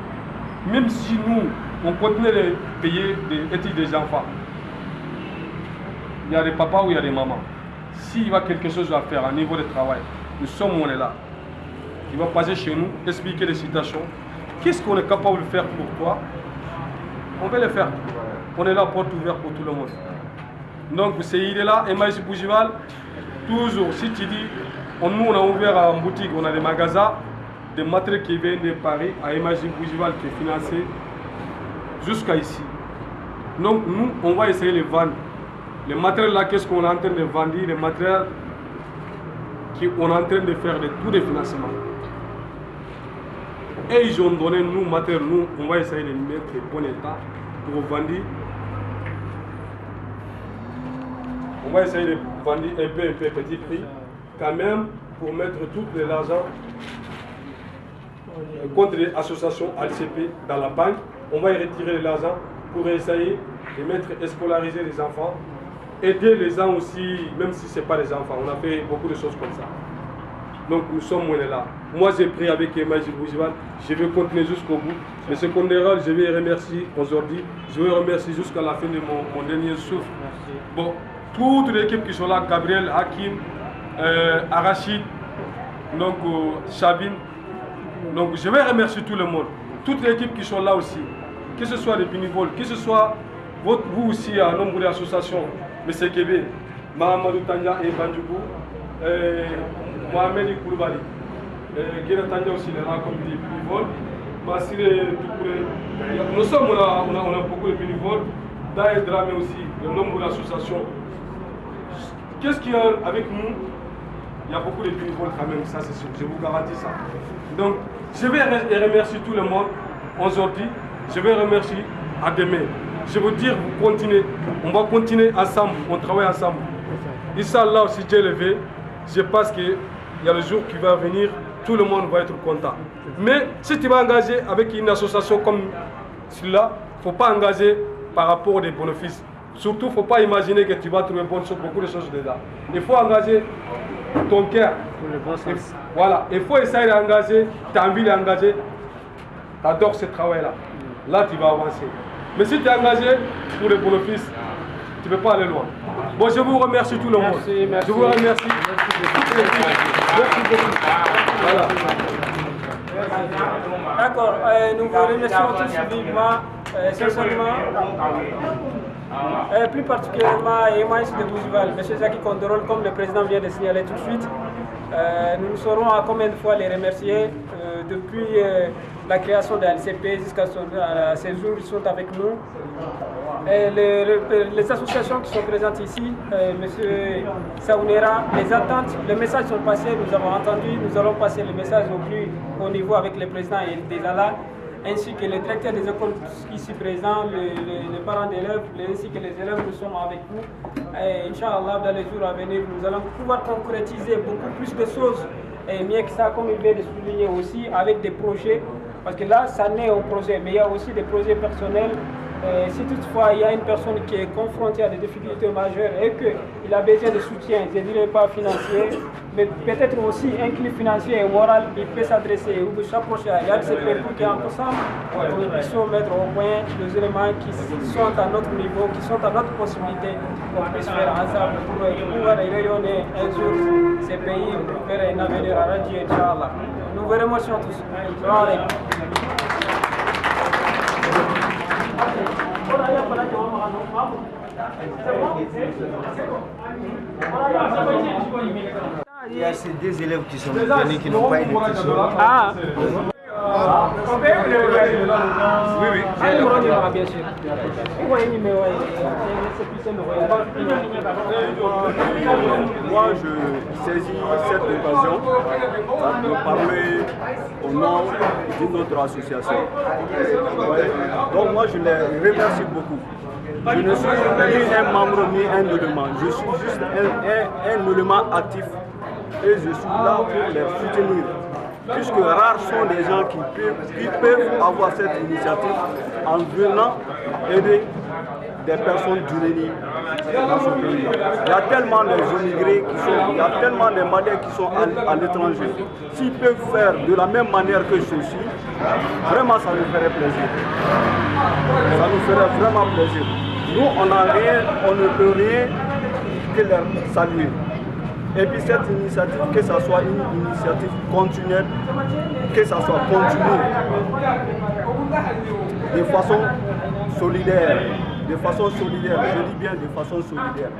même si nous, on continue de payer des études des enfants. Il y a des papas ou il y a des mamans. S'il y a quelque chose à faire à niveau de travail, nous sommes où on est là. Il va passer chez nous, expliquer les situations. Qu'est-ce qu'on est capable de faire pour toi? On va le faire. On est là, porte ouverte pour tout le monde. Donc, c'est idée-là, MH Bougival, toujours, si tu dis, nous, on a ouvert en boutique, on a des magasins, des matériaux qui viennent de Paris, à MH Bougival qui est financé jusqu'à ici. Donc, nous, on va essayer de vendre. Les matériels là, qu'est-ce qu'on est en train de vendre? Les matériels qu'on est en train de faire tous les financements. Et ils ont donné nous matériel, nous, on va essayer de mettre en bon état pour vendre. On va essayer de vendre un peu petit prix, quand même, pour mettre tout l'argent contre les associations ALCP dans la banque. On va y retirer l'argent pour essayer de mettre scolariser les enfants. Aider les gens aussi, même si ce n'est pas les enfants. On a fait beaucoup de choses comme ça. Donc nous sommes là. Moi j'ai pris avec MH Bougival, je vais continuer jusqu'au bout. Mais ce qu'on est, je vais remercier aujourd'hui. Je vais remercier jusqu'à la fin de mon dernier souffle. Bon, toute l'équipe qui sont là, Gabriel, Hakim, Arachid, donc Chabine. Donc je vais remercier tout le monde. Toute l'équipe qui sont là aussi. Que ce soit les bénévoles, que ce soit vous aussi, un nombre d'associations. M. Kébé, Mahamadou Tanya et Bandjougou, Mohamed Koulibaly, Guéra Tanya aussi, les là comme des bénévoles, Massiré Toukouré. Nous sommes, on a beaucoup de bénévoles, Daï Dramé aussi, le nombre d'associations. Qu'est-ce qu'il y a avec nous? Il y a beaucoup de bénévoles quand même, ça c'est sûr, je vous garantis ça. Donc, je vais remercier tout le monde aujourd'hui, je vais remercier à demain. Je veux dire, vous continuez, on va continuer ensemble, on travaille ensemble. Inch'Allah, si Dieu le veut, je pense qu'il y a le jour qui va venir, tout le monde va être content. Mais si tu vas engager avec une association comme celle-là, il ne faut pas engager par rapport aux bénéfices. Surtout, il ne faut pas imaginer que tu vas trouver beaucoup de choses dedans. Il faut engager ton cœur. Voilà, il faut essayer d'engager, tu as envie d'engager, tu adores ce travail-là. là tu vas avancer. Mais si tu es engagé pour le bénéfice, tu ne peux pas aller loin. Bon, je vous remercie tout le monde. Merci. Je vous remercie. Merci beaucoup. Voilà. D'accord, nous vous remercions tous vivement, sincèrement, plus particulièrement Emmaïs de Bougival, M. Zaki Kondorol, comme le président vient de signaler tout de suite. Nous saurons à combien de fois les remercier depuis la création de la LCP jusqu'à ces jours, ils sont avec nous. Et les associations qui sont présentes ici, M. Saounera, les attentes, les messages sont passés, nous avons entendu, nous allons passer le message au plus haut niveau avec le président et des ALA, ainsi que les directeurs des écoles ici présents, les parents d'élèves, ainsi que les élèves, nous sommes avec vous. Et Inch'Allah, dans les jours à venir, nous allons pouvoir concrétiser beaucoup plus de choses, et mieux que ça, comme il vient de souligner aussi, avec des projets, parce que là, ça naît au projet, mais il y a aussi des projets personnels. Si toutefois il y a une personne qui est confrontée à des difficultés majeures et qu'il a besoin de soutien, je ne dirais pas financier, mais peut-être aussi un clip financier et moral, il peut s'adresser ou s'approcher à l'ALCP pour qu'ensemble nous puissions mettre au point les éléments qui sont à notre niveau, qui sont à notre possibilité, qu'on puisse faire ensemble pour pouvoir rayonner un jour ces pays vers un avenir à radier, Inch'Allah. Nous vous remercions tous. Salam alaikum. Il y a ces deux élèves qui sont venus qui n'ont pas été touchés. Ah. Oui, oui. Moi, je saisis cette occasion pour parler au nom d'une autre association. Donc moi, je les remercie beaucoup. Je ne suis ni un membre ni un élément. Je suis juste un élément actif et je suis là pour les soutenir. Puisque rares sont les gens qui peuvent avoir cette initiative en venant aider des personnes du Réni dans ce pays. Il y a tellement d'immigrés il y a tellement de Maliens qui sont à l'étranger. S'ils peuvent faire de la même manière que ceci, vraiment ça nous ferait plaisir. Ça nous ferait vraiment plaisir. Nous, on ne peut rien que leur saluer. Et puis cette initiative, que ce soit une initiative continuelle, que ce soit continue, de façon solidaire, je dis bien de façon solidaire.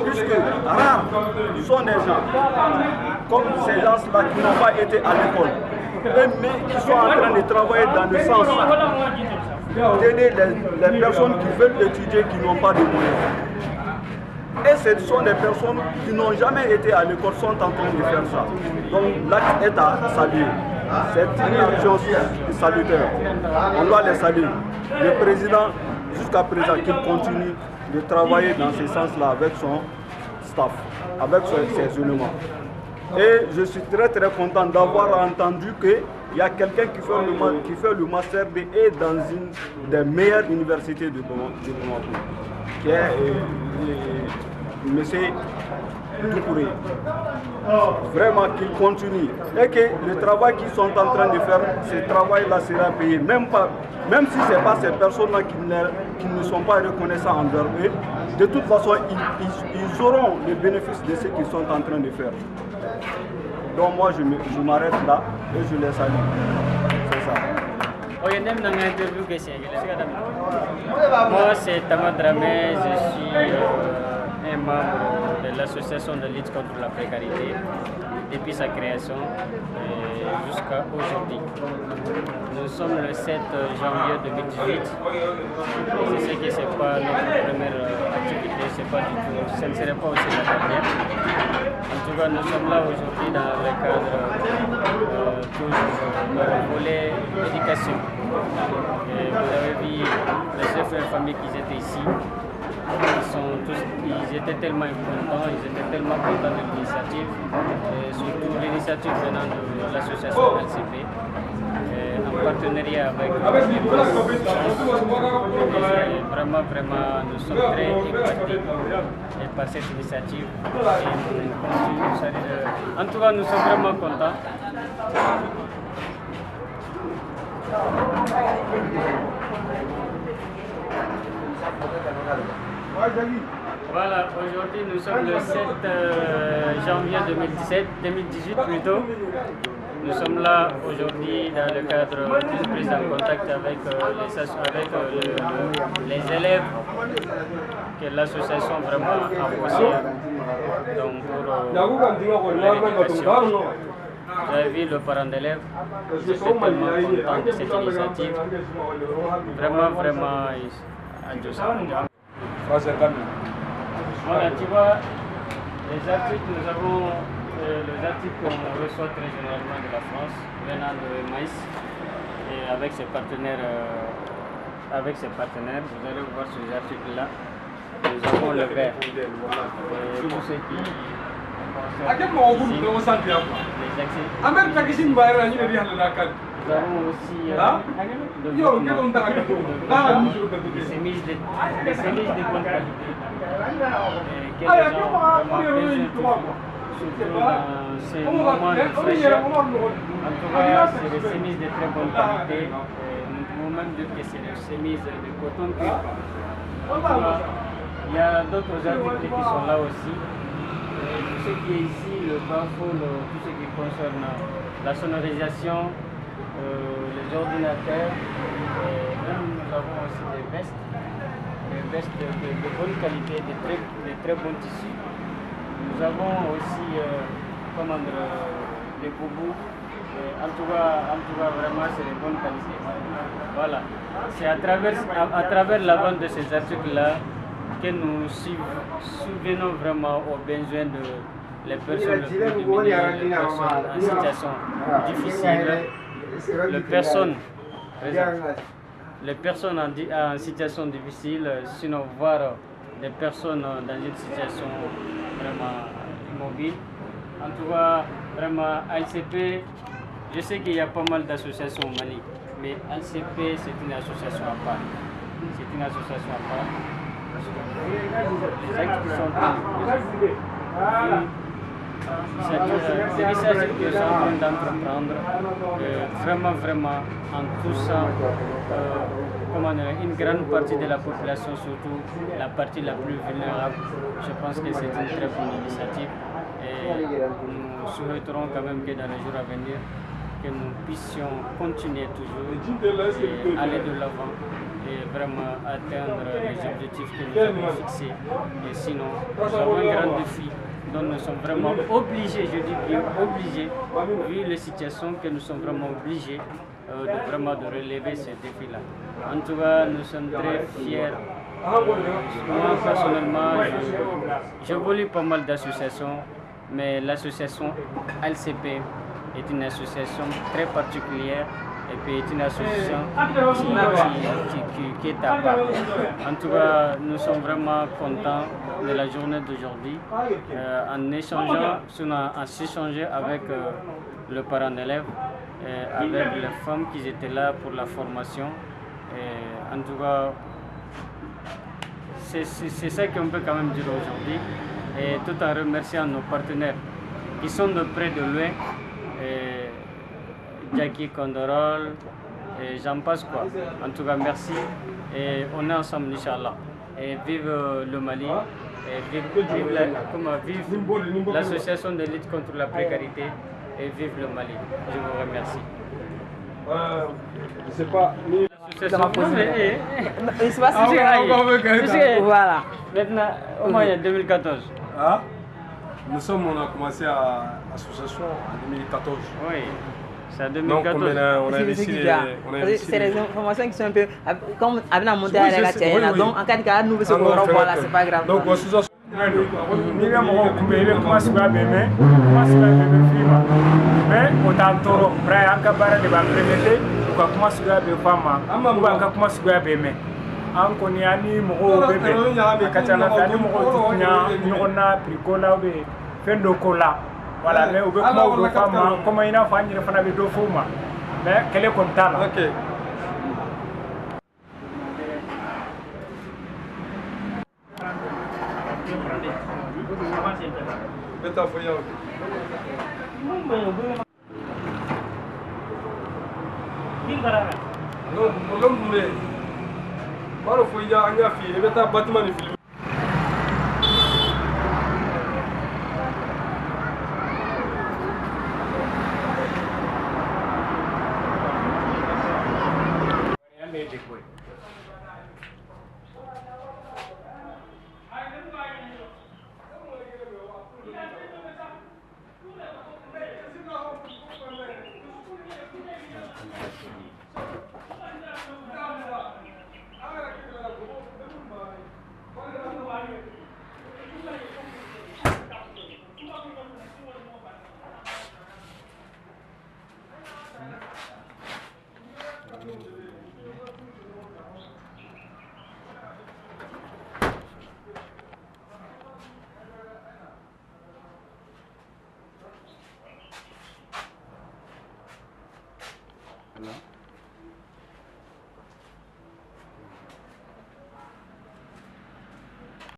Puisque rares sont des gens, comme ces gens-là qui n'ont pas été à l'école, mais qui sont en train de travailler dans le sens d'aider les personnes qui veulent étudier, qui n'ont pas de moyens. Et ce sont des personnes qui n'ont jamais été à l'école, sont en train de faire ça. Donc l'acte est à saluer. C'est une action salutaire. On doit les saluer. Le président, jusqu'à présent, qu'il continue de travailler dans ce sens-là avec son staff, avec ses éléments. Et je suis très content d'avoir entendu qu'il y a quelqu'un qui fait le Master B et dans une des meilleures universités de Bamako, qui est M. Doukouré. Vraiment qu'il continue et que le travail qu'ils sont en train de faire, ce travail-là sera payé. Même si ce n'est pas ces personnes-là qui ne sont pas reconnaissants envers eux, de toute façon, ils auront le bénéfice de ce qu'ils sont en train de faire. Donc moi, je m'arrête là et je les salue. C'est ça. Moi, c'est Tama Dramé, je suis un membre de l'association de lutte contre la précarité depuis sa création jusqu'à aujourd'hui. Nous sommes le 7 janvier 2018. Je sais que ce n'est pas notre première activité, ce ne serait pas aussi la dernière. En tout cas, nous sommes là aujourd'hui dans le cadre du volet éducation. Vous avez vu les chefs de famille qui étaient ici. Ils étaient tellement contents, de l'initiative, surtout l'initiative venant de l'association LCP, en partenariat avec vraiment, nous sommes très épatés par cette initiative. En tout cas, nous sommes vraiment contents. Voilà, aujourd'hui nous sommes le 7 janvier 2018 plutôt. Nous sommes là aujourd'hui dans le cadre d'une prise en contact avec les élèves que l'association vraiment a poussé donc pour l'éducation. Vous avez vu le parent d'élève, je suis tellement content de cette initiative. Vraiment, voilà, tu vois, les articles, nous avons les articles qu'on reçoit très généralement de la France, venant de Maïs, et avec ses partenaires, vous allez voir ces articles-là. Nous avons le verre. Et tout ce qui concerne les accès. Nous avons aussi des sémices de bonne qualité que les gens vraiment besoin surtout dans ces moments de fraîcheur. En tout cas, c'est des sémices de très bonne qualité. Nous pouvons même dire que c'est des sémices de coton pur. En tout cas, il y a d'autres articles qui sont là aussi. Tout ce qui est ici, le baffle, tout ce qui concerne la sonorisation, les ordinateurs, et même nous avons aussi des vestes de bonne qualité, de très bons tissus. Nous avons aussi des boubous. En tout cas, vraiment, c'est de bonne qualité. Voilà. C'est à travers la vente de ces articles-là que nous subvenons vraiment aux besoins de les personnes les plus démunies, les personnes en situation difficile, les personnes en situation difficile, sinon voir des personnes dans une situation vraiment immobile. En tout cas, vraiment, ALCP, je sais qu'il y a pas mal d'associations au Mali, mais ALCP, c'est une association à part. C'est une association à part. Parce que les actes qui sont c'est l'initiative que sont en train d'entreprendre, vraiment en touchant une grande partie de la population, surtout la partie la plus vulnérable. Je pense que c'est une très bonne initiative et nous souhaiterons quand même que dans les jours à venir, que nous puissions continuer toujours et aller de l'avant et vraiment atteindre les objectifs que nous avons fixés. Et sinon, nous avons un grand défi dont nous sommes vraiment obligés, je dis bien obligés, vu les situations que nous sommes vraiment obligés de relever ce défi-là. En tout cas, nous sommes très fiers. Moi, personnellement, je voulais pas mal d'associations, mais l'association ALCP est une association très particulière et puis est une association qui est à part. En tout cas, nous sommes vraiment contents de la journée d'aujourd'hui en s'échangeant avec le parent d'élève, avec les femmes qui étaient là pour la formation. Et en tout cas, c'est ça qu'on peut quand même dire aujourd'hui. Et tout en remerciant nos partenaires qui sont de près de loin, Jackie Condorol, et j'en passe quoi. En tout cas, merci. Et on est ensemble, Inch'Allah. Et vive le Mali, et vive l'association de lutte contre la précarité, et vive le Mali. Je vous remercie. Je sais pas. Voilà. Maintenant, au moins il y a 2014. Ah, on a commencé à l'association en 2014. Oui, c'est en 2014. Donc on a décidé. C'est les informations qui sont un peu. Comme Abna monté à la Tchèque, donc en cas de cas, nous sommes voilà, c'est pas grave. Donc l'association. Ni bɛ mɔgɔw kunbɛn i bɛ kuma suguya bɛɛ mɛn kuma suguya bɛɛ bɛ f'i ma mais o t'an tɔɔrɔ bara an ka baara de b'an permettre u ka kuma suguya bɛɛ fɔ an ma ou bien an ka kuma suguya bɛɛ mɛn an kɔni an ni mɔgɔw bɛ bɛn a ka ca ala fɛ an ni mɔgɔw tɛ tiɲɛ ɲɔgɔn na prix ko la ou bien fɛn dɔ ko la voilà mais u bɛ kumaw dɔ fɔ an ma comme i n'a fɔ an yɛrɛ fana bɛ dɔ fɔ u ma mais kɛlɛ kɔni t'a la. Beta foi eu. Não, Moi, il faut y aller, il y a un bâtiment de film.